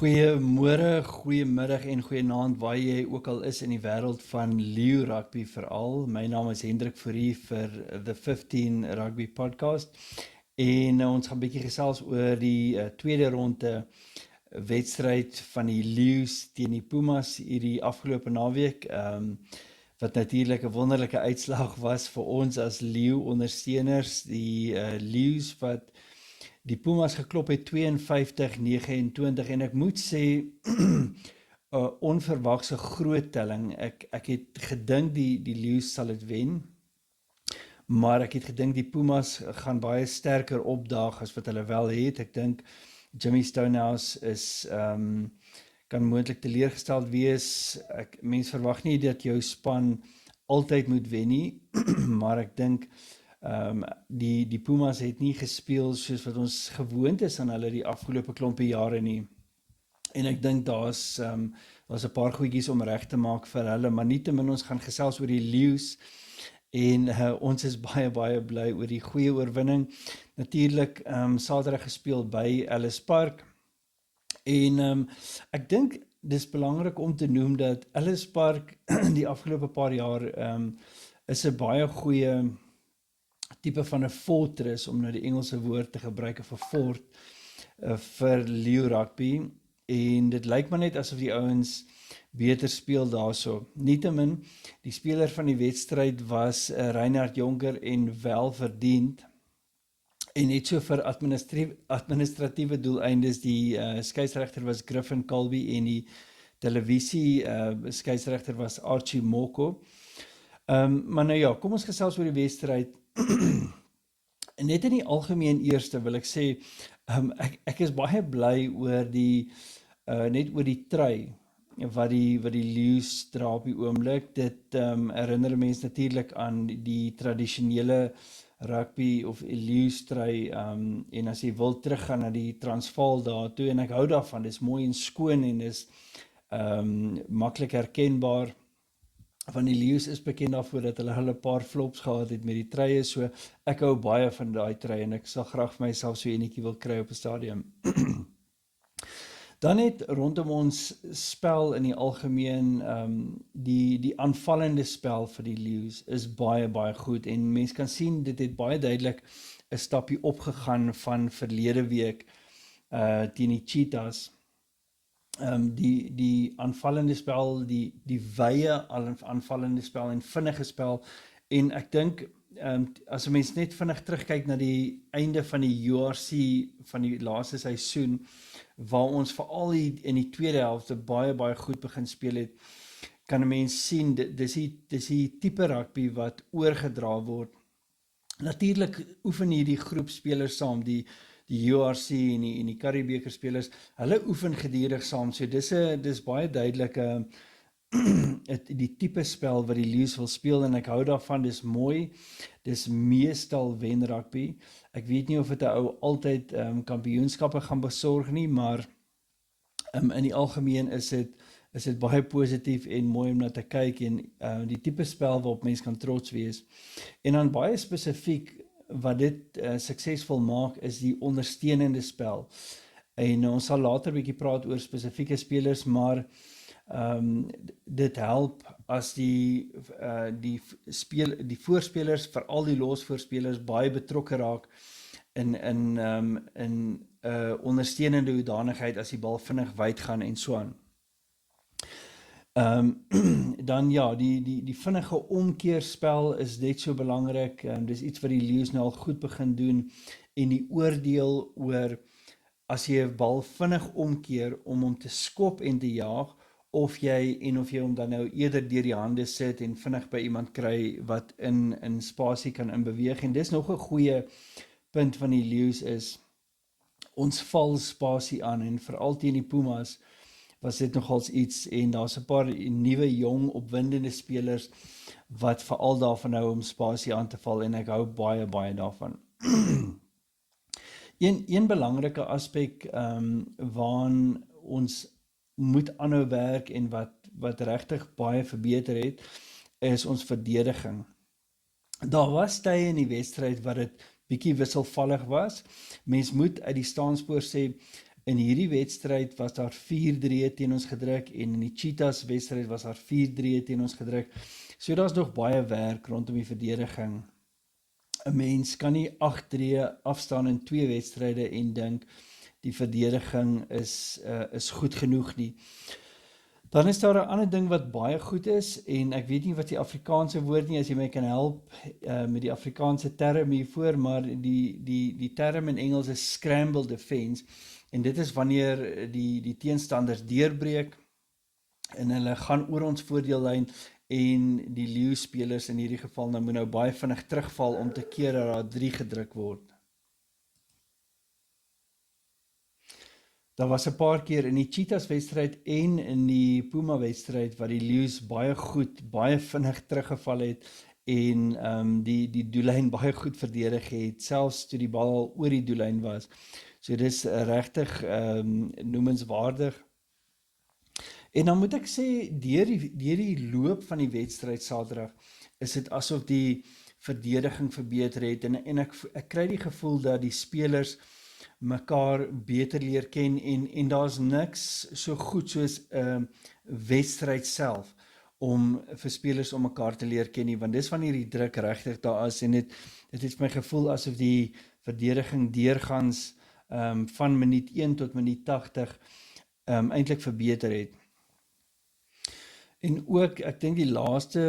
Goeiemôre, goeiemiddag en goeienaand waar jy ook al is in die wêreld van Leeu Rugby veral. My naam is Hendrik Fourie vir The 15 Rugby Podcast en ons gaan 'n bietjie gesels oor die tweede ronde wedstryd van die Leeu's teen die Pumas hierdie afgelope naweek. Wat natuurlik 'n wonderlike uitslag was vir ons as Leeu ondersteuners, die Leeu's wat die Pumas geklop het 52-29 en ek moet sê 'n onverwagse groot telling. Ek het gedink die Leeu's sal dit wen, maar ek het gedink die Pumas gaan baie sterker opdaag as wat hulle wel het. Ek dink Jimmy Stonehouse is kan moontlik teleurgesteld wees. Mens verwag nie dat jou span altyd moet wen nie, maar ek dink die Pumas het nie gespeel soos wat ons gewoond is aan hulle die afgelope klompie jare nie. En ek dink daar's 'n paar goedjies om reg te maak vir hulle, maar nietemin ons gaan gesels oor die Leeu's en ons is baie bly oor die goeie oorwinning. Natuurlik Saterdag gespeel by Ellis Park en ek dink dis belangrik om te noem dat Ellis Park die afgelope paar jaar is 'n baie goeie tipe van 'n fortress, om nou die Engelse woord te gebruik, of 'n fort vir Leeu Rugby, en dit lyk maar net asof die ouens beter speel daarso. Nietemin, die speler van die wedstryd was Reinhard Jonker en wel verdiend, en net so vir administratiewe doeleindes, die skeieregter was Griffin Colby en die televisie skeieregter was Archie Moko. Maar nou ja, kom ons gesels oor die wedstryd. Net in die algemeen eerste wil ek sê, ek is baie bly oor net oor die trui wat die Leeu's dra op die oomblik. Dit herinner mense natuurlik aan die tradisionele rugby of Leeu's trui, en as jy wil teruggaan na die Transvaal daartoe, en ek hou daarvan, dis mooi en skoon en dis maklik herkenbaar. Van die Leeu's is bekend daarvoor dat hulle 'n paar flops gehad het met die truie, so ek hou baie van daai trui en ek sal graag vir myself so enetjie wil kry op 'n stadium. Dan net rondom ons spel in die algemeen, die aanvallende spel vir die Leeu's is baie goed, en mens kan sien dit het baie duidelik 'n stapie opgegaan van verlede week teen die Cheetahs. Die aanvallende spel, die wye aanvallende spel en vinnige spel, en ek dink as 'n mens net vinnig terugkyk na die einde van die URC van die laaste seisoen, waar ons veral in die tweede helfte baie goed begin speel het, kan 'n mens sien dis die tipe rugby wat oorgedra word. Natuurlik oefen hierdie groep spelers saam, die URC en die Currie-beker spelers, hulle oefen gedurig saam, so dis baie duidelik die tipe spel wat die Leeu's wil speel, en ek hou daarvan, dis mooi, dis meestal wen rugby. Ek weet nie of dit 'n ou altyd kampioenskappe gaan besorg nie, maar in die algemeen is dit baie positief en mooi om na te kyk, en die tipe spel waarop mens kan trots wees. En dan baie spesifiek, wat dit suksesvol maak, is die ondersteunende spel. En ons sal later 'n bietjie praat oor spesifieke spelers, maar dit help as die voorspelers, veral die losvoorspelers, baie betrokke raak in ondersteunende hoedanigheid as die bal vinnig wyd gaan en so aan. Dan ja, die vinnige omkeerspel is net so belangrik. Dis iets wat die Leeu's nou al goed begin doen, en die oordeel oor as jy 'n bal vinnig omkeer om hom te skop en te jaag, of jy hom dan nou eerder deur die hande sit en vinnig by iemand kry wat in spasie kan inbeweeg. En dis nog 'n goeie punt van die Leeu's is, ons val spasie aan, en veral teen die Pumas was dit nogals iets, en daar's 'n paar nuwe jong opwindende spelers wat veral daarvan hou om spasie aan te val, en ek hou baie daarvan. Een belangrike aspek waaraan ons moet aanhou werk en wat regtig baie verbeter het, is ons verdediging. Daar was tye in die wedstryd wat dit bietjie wisselvallig was. Mens moet uit die staanspoor sê, In hierdie wedstryd was daar 4-3 teen ons gedruk en in die Cheetahs wedstryd was daar 4-3 teen ons gedruk. So daar's nog baie werk rondom die verdediging. 'n Mens kan nie 8-3 afstaan in 2 wedstryde en dink die verdediging is goed genoeg nie. Dan is daar 'n ander ding wat baie goed is en ek weet nie wat die Afrikaanse woord nie, as jy my kan help met die Afrikaanse term hiervoor, maar die term in Engels is scramble defense en dit is wanneer die teenstanders deurbreek en hulle gaan oor ons voordeellyn en die leeuspelers in hierdie geval moet nou baie vinnig terugval om te keer dat daar 3 gedruk word. Daar was 'n paar keer in die Cheetahs wedstryd en in die Puma wedstryd wat die leeu's baie goed, baie vinnig teruggeval het en die doellyn baie goed verdedig het, selfs toe die bal al oor die doellyn was. So dis regtig noemenswaardig. En dan moet ek sê, deur die loop van die wedstryd Saterdag, is dit asof die verdediging verbeter het en ek kry die gevoel dat die spelers mekaar beter leer ken en daar's niks so goed soos 'n wedstryd self om vir spelers om mekaar te leer ken nie, want dis wanneer die druk regtig daar is en dit het my gevoel asof die verdediging deurgangs van minuut 1 tot minuut 80 eintlik verbeter het. En ook, ek dink die laaste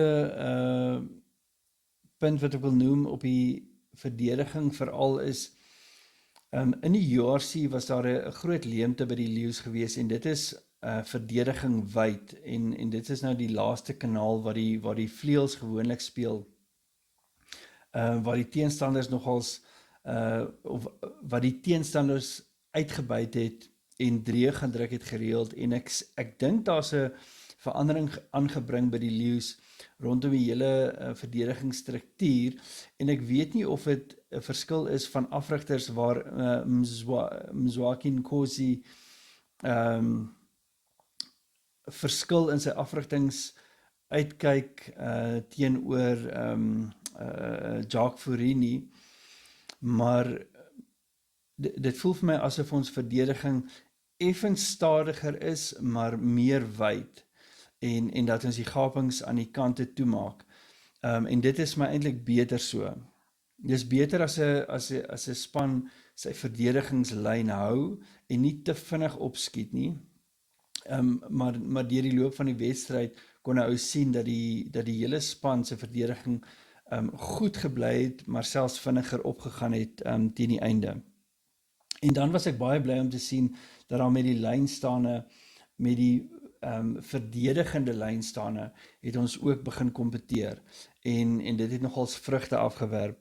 punt wat ek wil noem op die verdediging veral is, in die JRC was daar 'n groot leemte by die leeu's gewees en dit is verdediging wyd en dit is nou die laaste kanaal waar die vleuels gewoonlik speel, waar die teenstanders nogals of wat die teenstanders uitgebuit het en drie gedruk het gereeld en ek dink daar's 'n verandering aangebring by die leeu's rondom die hele verdedigingsstruktuur en ek weet nie of dit 'n verskil is van afrigters waar Mzwaki Nkosi verskil in sy afrigtings uitkyk teenoor Jacques Fourie, maar dit voel vir my asof ons verdediging effens stadiger is, maar meer wyd en dat ons die gapings aan die kante toemaak. En dit is my eintlik beter so. Dis beter as 'n span sy verdedigingslyn hou en nie te vinnig opskiet nie. Maar deur die loop van die wedstryd kon ou sien dat die hele span se verdediging goed gebly het, maar selfs vinniger opgegaan het teen die einde. En dan was ek baie bly om te sien dat daar met die lynstane, met die verdedigende lynstane, het ons ook begin kompeteer. En dit het nogals vrugte afgewerp.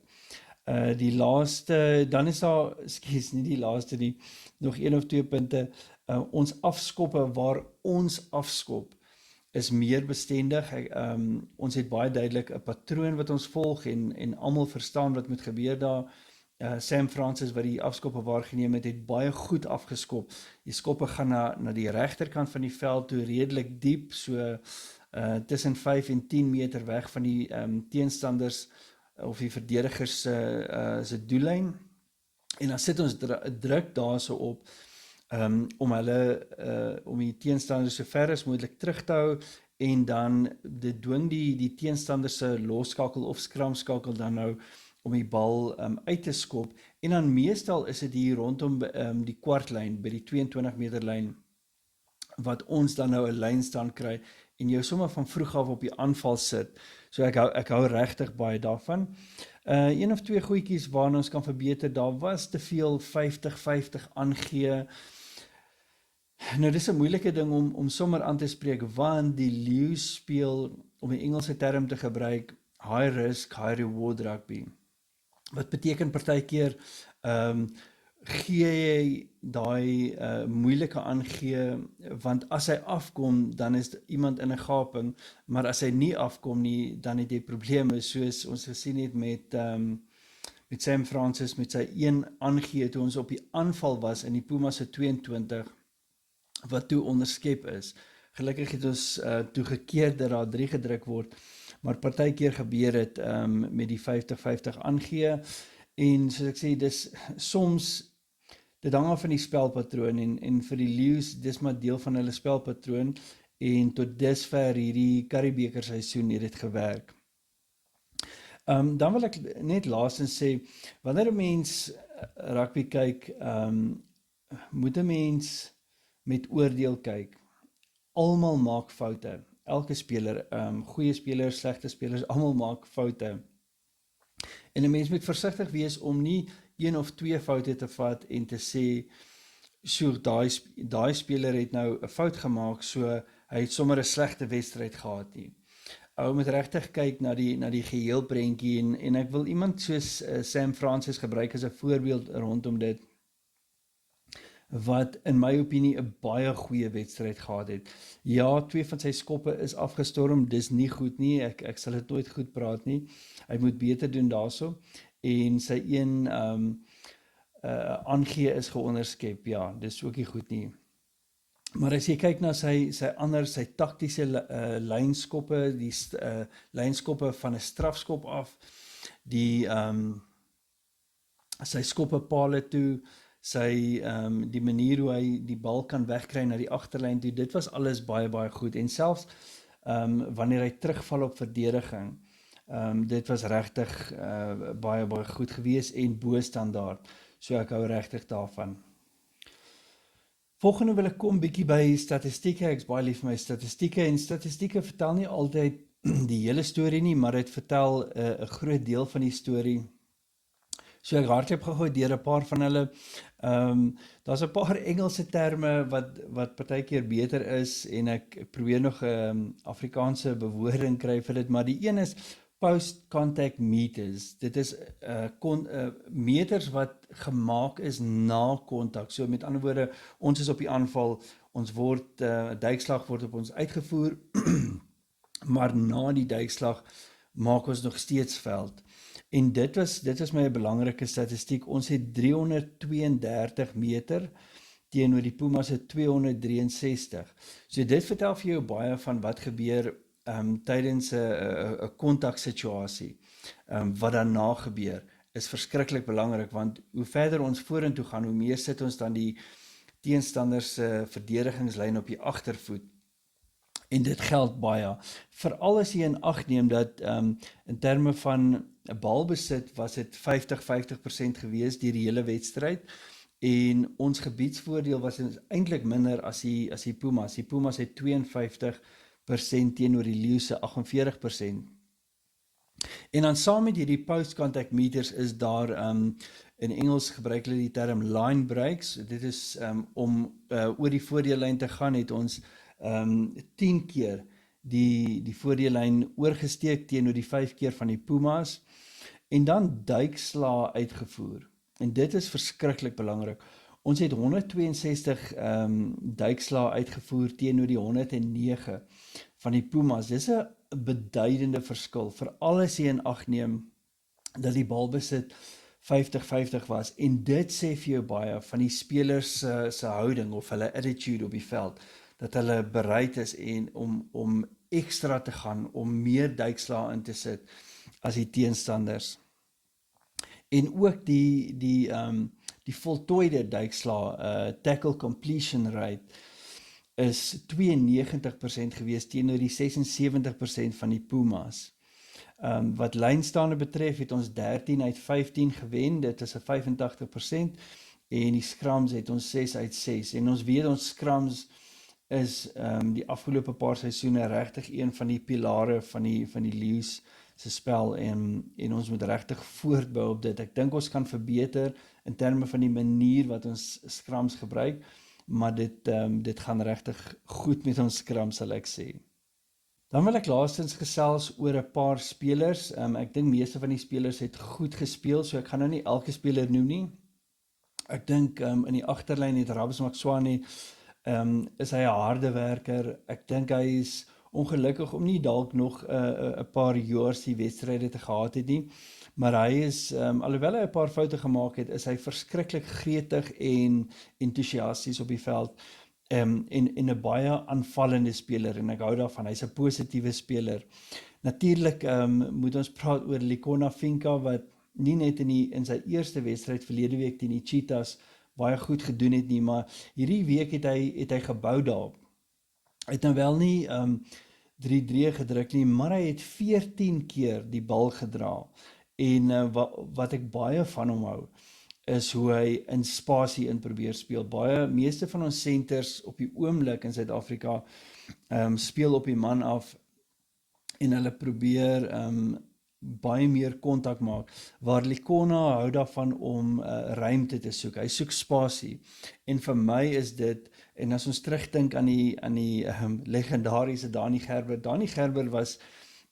Die laaste, dan is daar, nie die laaste nie, nog 1 of 2 punte, ons afskoppe waar ons afskop, is meer bestendig. Ons het baie duidelik 'n patroon wat ons volg en almal verstaan wat moet gebeur daar. Sam Francis wat die afskoppe waargeneem het baie goed afgeskop. Die skoppe gaan na die regterkant van die veld toe redelik diep, so tussen 5 en 10 meter weg van die teenstanders of die verdedigers se doellyn. En dan sit ons druk daarso op om die teenstanders so ver as moontlik terug te hou en dan dit dwing die teenstanders se losskakel of skramskakel dan nou om die bal uit te skop en dan meestal is dit hier rondom die kwartlyn by die 22 meter lyn wat ons dan nou 'n lynstand kry en jou sommer van vroeg af op die aanval sit. So ek hou regtig baie daarvan. 1 of 2 goedjies waarna ons kan verbeter, daar was te veel 50-50 aangee. Nou dis 'n moeilike ding om sommer aan te spreek, want die leeu's speel, om die Engelse term te gebruik, high risk, high reward rugby. Wat beteken partykeer gee jy daai moeilike aangee, want as hy afkom, dan is iemand in 'n gaping, maar as hy nie afkom nie, dan het jy probleme, soos ons gesien het met Sam Francis, met sy 1 aangee, toe ons op die aanval was in die Puma se 22, wat toe onderskep is. Gelukkig het ons toegekeer dat daar 3 gedruk word, maar partykeer gebeur dit met die 50-50 aangee, en soos ek sê, dis soms dit hang af van die spelpatroon en vir die Lions, dis maar deel van hulle spelpatroon en tot dusver hierdie Currie-beker seisoen het dit gewerk. Dan wil ek net laastens sê, wanneer 'n mens rugby kyk, moet 'n mens met oordeel kyk. Almal maak foute. Elke speler, goeie spelers, slegte spelers, almal maak foute. En 'n mens moet versigtig wees om nie 1 of 2 foute te vat en te sê, so daai speler het nou 'n fout gemaak, so hy het sommer 'n slegte wedstryd gehad nie. Ou moet regtig kyk na die geheelprentjie en ek wil iemand soos Sam Francis gebruik as 'n voorbeeld rondom dit, wat in my opinie 'n baie goeie wedstryd gehad het. Ja, 2 van sy skoppe is afgestorm, dis nie goed nie, ek sal dit nooit goed praat nie. Hy moet beter doen daarso. En sy een aangee is geonderskep, ja, dis ook nie goed nie. Maar as jy kyk na sy taktiese lynskoppe, die lynskoppe van 'n strafskop af, sy skoppe pale toe, die manier hoe hy die bal kan wegkry na die agterlyn toe, dit was alles baie, baie goed. En selfs wanneer hy terugval op verdediging, dit was regtig baie, baie goed gewees en bo standaard. So ek hou regtig daarvan. Volgende wil ek kom bietjie by statistieke. Ek's baie lief vir my statistieke en statistieke vertel nie altyd die hele storie nie, maar dit vertel 'n groot deel van die storie. So ek hardloop gou deur 'n paar van hulle. Daar's 'n paar Engelse terme wat partykeer beter is en ek probeer nog 'n Afrikaanse bewoording kry vir dit, maar die een is post-contact meters. Dit is meters wat gemaak is na kontak. So met ander woorde, ons is op die aanval, ons duikslag word op ons uitgevoer, maar na die duikslag maak ons nog steeds veld. En dit was my 'n belangrike statistiek. Ons het 332 meter teenoor die Pumas het 263. So dit vertel vir jou baie van wat gebeur tydens 'n kontaksituasie. Wat daarna gebeur is verskriklik belangrik, want hoe verder ons vorentoe gaan, hoe meer sit ons dan die teenstander se verdedigingslyn op die agtervoet. En dit geld baie. Veral as jy in ag neem dat in terme van 'n balbesit was dit 50% gewees deur die hele wedstryd. En ons gebiedsvoordeel was eintlik minder as die Pumas. Die Pumas het 52% teenoor die Lions se 48%. En dan saam met hierdie post-contact meters is daar in Engels gebruik hulle die term line breaks. Dit is om oor die voordeellyn te gaan, het ons 10 keer die voordeellyn oorgesteek teenoor die 5 keer van die Pumas en dan duikslae uitgevoer. En dit is verskriklik belangrik. Ons het 162 duikslae uitgevoer teenoor die 109 van die Pumas. Dis 'n beduidende verskil, veral as jy in ag neem dat die balbesit 50-50 was. En dit sê vir jou baie van die spelers se houding of hulle attitude op die veld, dat hulle bereid is om ekstra te gaan, om meer duikslae in te sit as die teenstanders. En ook die voltooide duikslae, tackle completion rate, is 92% gewees teenoor die 76% van die Pumas. Wat lynstaande betref, het ons 13 uit 15 gewen, dit is 'n 85%, en die scrums het ons 6 uit 6, en ons weet ons scrums is die afgelope paar seisoene regtig een van die pilare van die Lions se spel, en ons moet regtig voortbou op dit. Ek dink ons kan verbeter in terme van die manier wat ons scrums gebruik, maar dit gaan regtig goed met ons scrums, sal ek sê. Dan wil ek laastens gesels oor 'n paar spelers. Ek dink meeste van die spelers het goed gespeel, so ek gaan nou nie elke speler noem nie. Ek dink in die agterlyn het Rabs Matswane, is hy 'n harde werker. Ek dink hy is ongelukkig om nie dalk nog 'n paar URC wedstryde te gehad het nie, maar hy is, alhoewel hy 'n paar foute gemaak het, is hy verskriklik gretig en entoesiasties op die veld, en 'n baie aanvallende speler, en ek hou daarvan, hy's 'n positiewe speler. Natuurlik moet ons praat oor Lekona Finka, wat nie net in sy eerste wedstryd verlede week teen die Cheetahs baie goed gedoen het nie, maar hierdie week het hy gebou daarop. Hy het nou wel nie 3-3 gedruk nie, maar hy het 14 keer die bal gedra. En wat ek baie van hom hou, is hoe hy in spasie in probeer speel. Meeste van ons centers op die oomblik in Suid-Afrika speel op die man af en hulle probeer baie meer kontak maak, waar Likona hou daarvan om ruimte te soek. Hy soek spasie. En vir my is dit, en as ons terugdink aan die legendariese Dani Gerber was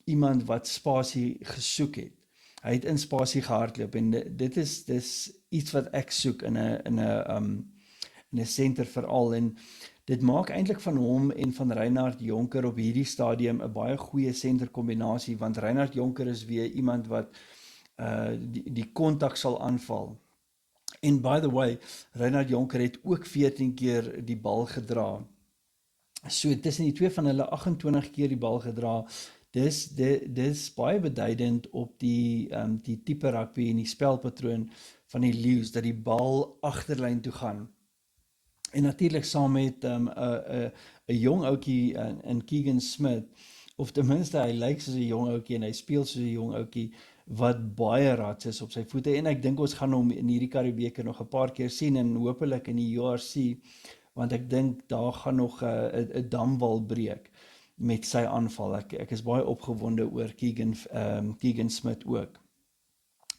iemand wat spasie gesoek het. Hy het in spasie gehardloop en dis iets wat ek soek in 'n center veral, en dit maak eintlik van hom en van Reinhard Jonker op hierdie stadium 'n baie goeie senterkombinasie, want Reinhard Jonker is weer iemand wat die kontak sal aanval. En by the way, Reinhard Jonker het ook 14 keer die bal gedra. So tussen die twee van hulle 28 keer die bal gedra. Dis baie beduidend op die tipe rugby en die spelpatroon van die Lions, dat die bal agterlyn toe gaan. En natuurlik saam met 'n jong ouetjie in Keegan Smith, of ten minste hy lyk soos 'n jong ouetjie en hy speel soos 'n jong ouetjie wat baie rats is op sy voete, en ek dink ons gaan hom in hierdie Karibebeker nog 'n paar keer sien, en hopelik in die URC, want ek dink daar gaan nog 'n damwal breek met sy aanval. Ek is baie opgewonde oor Keegan Smith ook.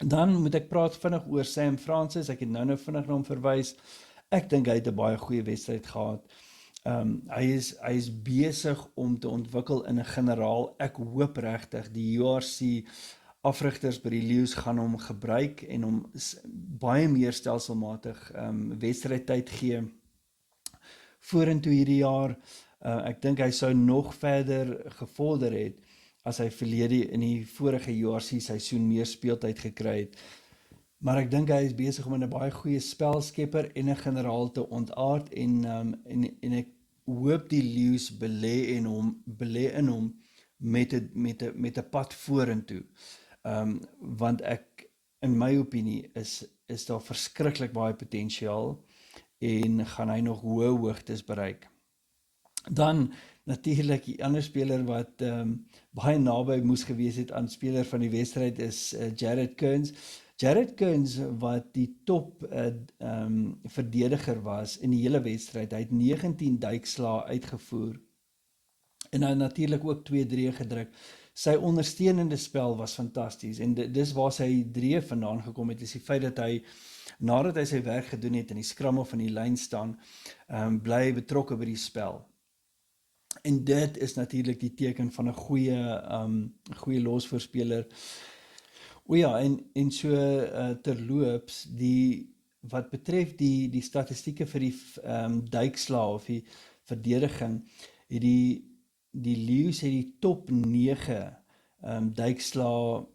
Dan moet ek praat vinnig oor Sam Francis. Ek het nou vinnig na hom verwys. Ek dink hy het 'n baie goeie wedstryd gehad. Hy is besig om te ontwikkel in 'n generaal. Ek hoop regtig die URC afrigters by die Lions gaan hom gebruik en hom baie meer stelselmatig wedstrydtyd gee vorentoe hierdie jaar. Ek dink hy sou nog verder gevorder het as hy in die vorige URC seisoen meer speeltyd gekry het. Maar ek dink hy is besig om in 'n baie goeie spelskepper en 'n generaal te ontaard, en ek hoop die Lions belê in hom met 'n pad vorentoe. Want in my opinie is daar verskriklik baie potensiaal en gaan hy nog hoë hoogtes bereik. Dan natuurlik die ander speler wat baie naby moes gewees het aan speler van die wedstryd is Jared Kearns. Jared Kearns wat die top verdediger was in die hele wedstryd. Hy het 19 duikslae uitgevoer en hy natuurlik ook 2-3 gedruk. Sy ondersteunende spel was fantasties, en dis waar sy 3 vandaan gekom het, is die feit dat hy, nadat hy sy werk gedoen het in die skrammel van die lyn staan, bly betrokke by die spel. En dit is natuurlik die teken van 'n goeie losvoorspeler. O ja, en so terloops, wat betref die statistieke vir die duikslae of die verdediging, het die Lions het die top 9 duikslae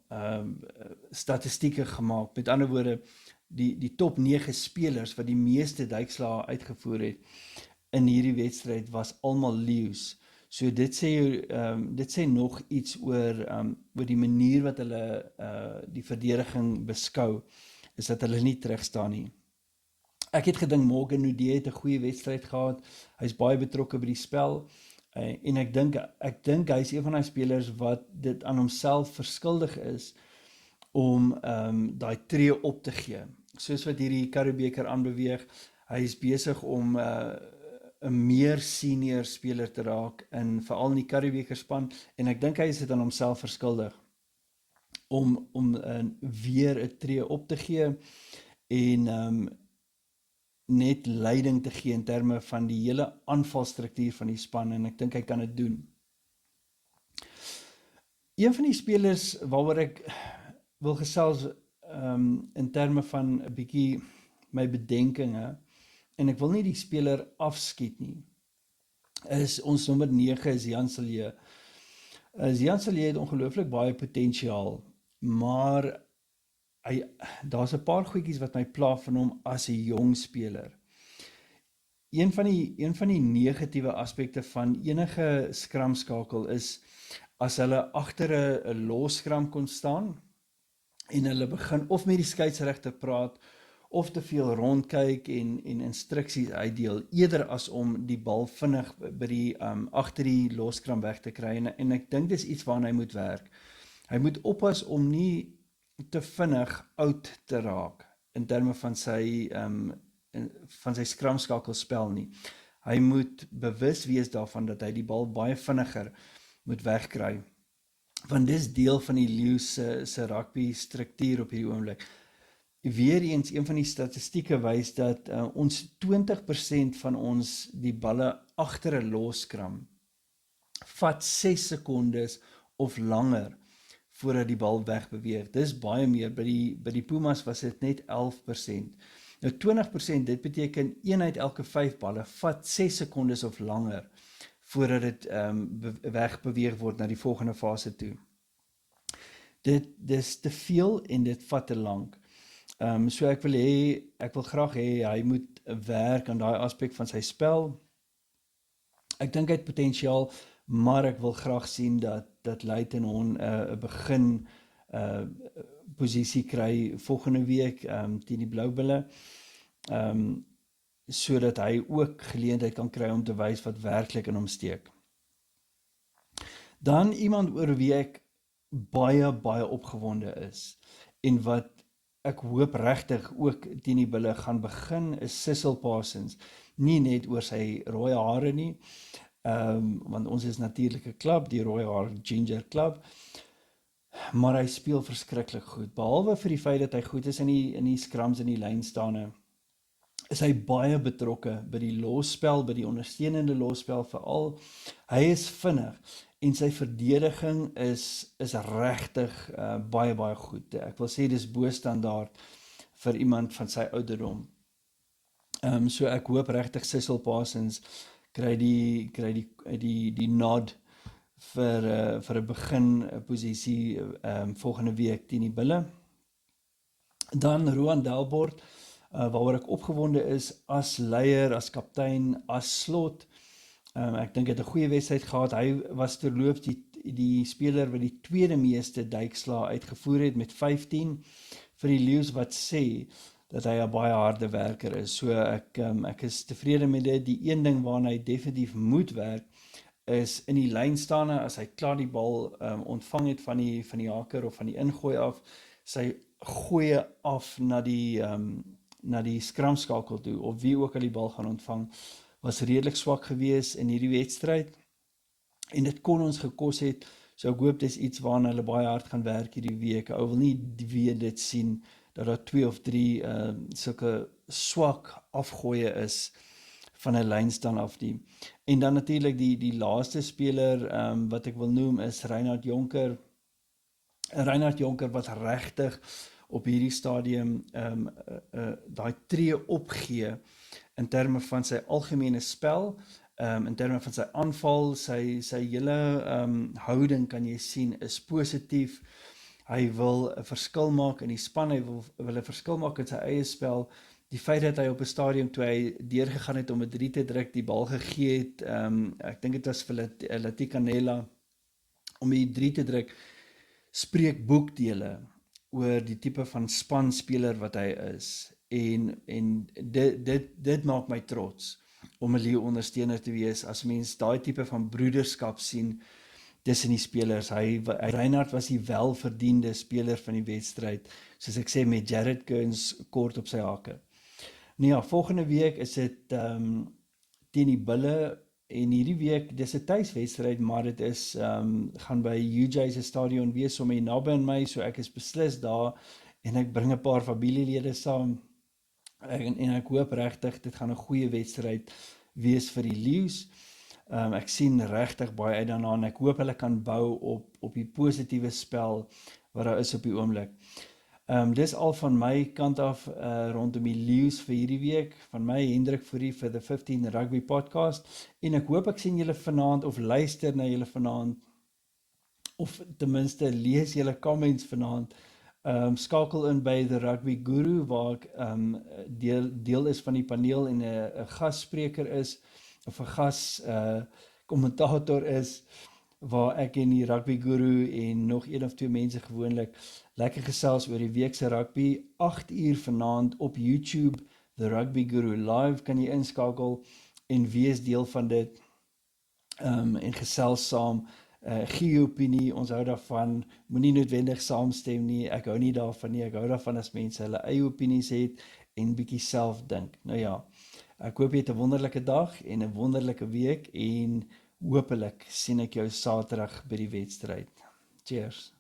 statistieke gemaak. Met ander woorde, die top 9 spelers wat die meeste duikslae uitgevoer het in hierdie wedstryd was almal Lions. So dit sê nog iets oor die manier wat hulle die verdediging beskou, is dat hulle nie terugstaan nie. Ek het gedink Morgan Nudé het 'n goeie wedstryd gehad. Hy's baie betrokke by die spel, en ek dink hy is een van die spelers wat dit aan homself verskuldig is om daai tree op te gee. Soos wat hierdie Karibebeker aanbeweeg, hy is besig om 'n meer senior speler te raak, veral in die Karibebeker span, en ek dink hy is dit aan homself verskuldig om weer 'n tree op te gee en net leiding te gee in terme van die hele aanvalstruktuur van die span, en ek dink hy kan dit doen. Een van die spelers waaroor ek wil gesels in terme van 'n bietjie my bedenkinge, en ek wil nie die speler afskiet nie, is ons nommer 9 is Jan Silje. Jan Silje het ongelooflik baie potensiaal, maar daar's 'n paar goedjies wat my pla van hom as 'n jong speler. Een van die negatiewe aspekte van enige skramskakel is as hulle agter 'n los skram kon staan en hulle begin of met die skeieregter praat of te veel rondkyk en instruksies uitdeel, eerder as om die bal vinnig by die agter die loskram weg te kry, en ek dink dis iets waaraan hy moet werk. Hy moet oppas om nie te vinnig oud te raak, in terme van sy skramskakelspel nie. Hy moet bewus wees daarvan dat hy die bal baie vinniger moet wegkry, want dis deel van die Lions se rugby struktuur op hierdie oomblik. Weereens, een van die statistieke wys dat ons 20% van ons die balle agter 'n loskram vat 6 sekondes of langer voordat die bal wegbeweeg. Dis baie meer, by die Pumas was dit net 11%. Nou 20%, dit beteken 1 uit elke 5 balle vat 6 sekondes of langer voordat dit wegbeweeg word na die volgende fase toe. Dis te veel en dit vat te lank. So ek wil graag hê hy moet werk aan daai aspek van sy spel. Ek dink hy het potensiaal, maar ek wil graag sien dat Luiten Hon 'n begin posisie kry volgende week teen die Bloubulle, sodat hy ook geleentheid kan kry om te wys wat werklik in hom steek. Dan iemand oor wie ek baie opgewonde is, en wat ek hoop regtig ook teen die Bulle gaan begin, is Cecil Parsons. Nie net oor sy rooi hare nie, want ons is natuurlik 'n klub, die rooi haar Ginger Club, maar hy speel verskriklik goed. Behalwe vir die feit dat hy goed is in die scrums en die lynstane, is hy baie betrokke by die losspel, by die ondersteunende losspel veral. Hy is vinnig en sy verdediging is regtig baie goed. Ek wil sê dis bo standaard vir iemand van sy ouderdom. So ek hoop regtig Cecil Parsons kry die nod vir 'n begin posisie volgende week teen die Bulle. Dan Roan Delbord, waaroor ek opgewonde is as leier, as kaptein, as slot. Ek dink hy het 'n goeie wedstryd gehad. Hy was terloops die speler wat die tweede meeste duikslae uitgevoer het met 15 vir die Lions, wat sê dat hy 'n baie harde werker is. So ek is tevrede met dit. Die een ding waarna hy definitief moet werk, is in die lynstane, as hy klaar die bal ontvang het van die haker of van die ingooi af, sy gooi af na die skramskakel toe, of wie ook al die bal gaan ontvang, was redelik swak gewees in hierdie wedstryd, en dit kon ons gekos het. So ek hoop dis iets waarna hulle baie hard gaan werk hierdie week. Ou wil nie weer dit sien dat daar 2 of 3 sulke swak afgooie is van 'n lynstaan af die. En dan natuurlik die laaste speler wat ek wil noem is Reinhard Jonker. Reinhard Jonker wat regtig op hierdie stadium daai tree opgee in terme van sy algemene spel, in terme van sy aanval, sy hele houding kan jy sien is positief. Hy wil 'n verskil maak in die span, hy wil 'n verskil maak in sy eie spel. Die feit dat hy op 'n stadium toe hy deurgegaan het om 'n 3 te druk, die bal gegee het, ek dink dit was vir Latikanela om die 3 te druk, spreek boekdele oor die tipe van spanspeler wat hy is. En dit maak my trots om 'n Leo ondersteuner te wees, as mens daai tipe van broederskap sien tussen die spelers. Reinhard was die welverdiende speler van die wedstryd, soos ek sê, met Jared Kearns kort op sy hake. Nou ja, volgende week is dit teen die Bulle, en hierdie week, dis 'n tuiswedstryd, maar dit is gaan by UJ se stadion wees, om naby aan my, so ek is beslis daar, en ek bring 'n paar familielede saam, en ek hoop regtig, dit gaan 'n goeie wedstryd wees vir die Lions. Ek sien regtig baie uit daarna, en ek hoop hulle kan bou op die positiewe spel wat daar is op die oomblik. Dis al van my kant af rondom die Lions vir hierdie week. Van my, Hendrik Fourie vir The 15 Rugby Podcast, en ek hoop ek sien julle vanaand, of luister na julle vanaand, of ten minste lees julle comments vanaand. Skakel in by The Rugby Guru, waar ek deel is van die paneel en 'n gasspreker is, of 'n gas kommentator is, waar ek en die rugby guru en nog een of twee mense gewoonlik lekker gesels oor die week se rugby. 8 uur vanaand op YouTube, The Rugby Guru Live, kan jy inskakel en wees deel van dit. En gesels saam, gee jou opinie, ons hou daarvan, moenie noodwendig saamstem nie, ek hou nie daarvan nie, ek hou daarvan as mense hulle eie opinies het en bietjie self dink. Nou ja, ek hoop jy het 'n wonderlike dag en 'n wonderlike week en hopelik sien ek jou Saterdag by die wedstryd. Cheers.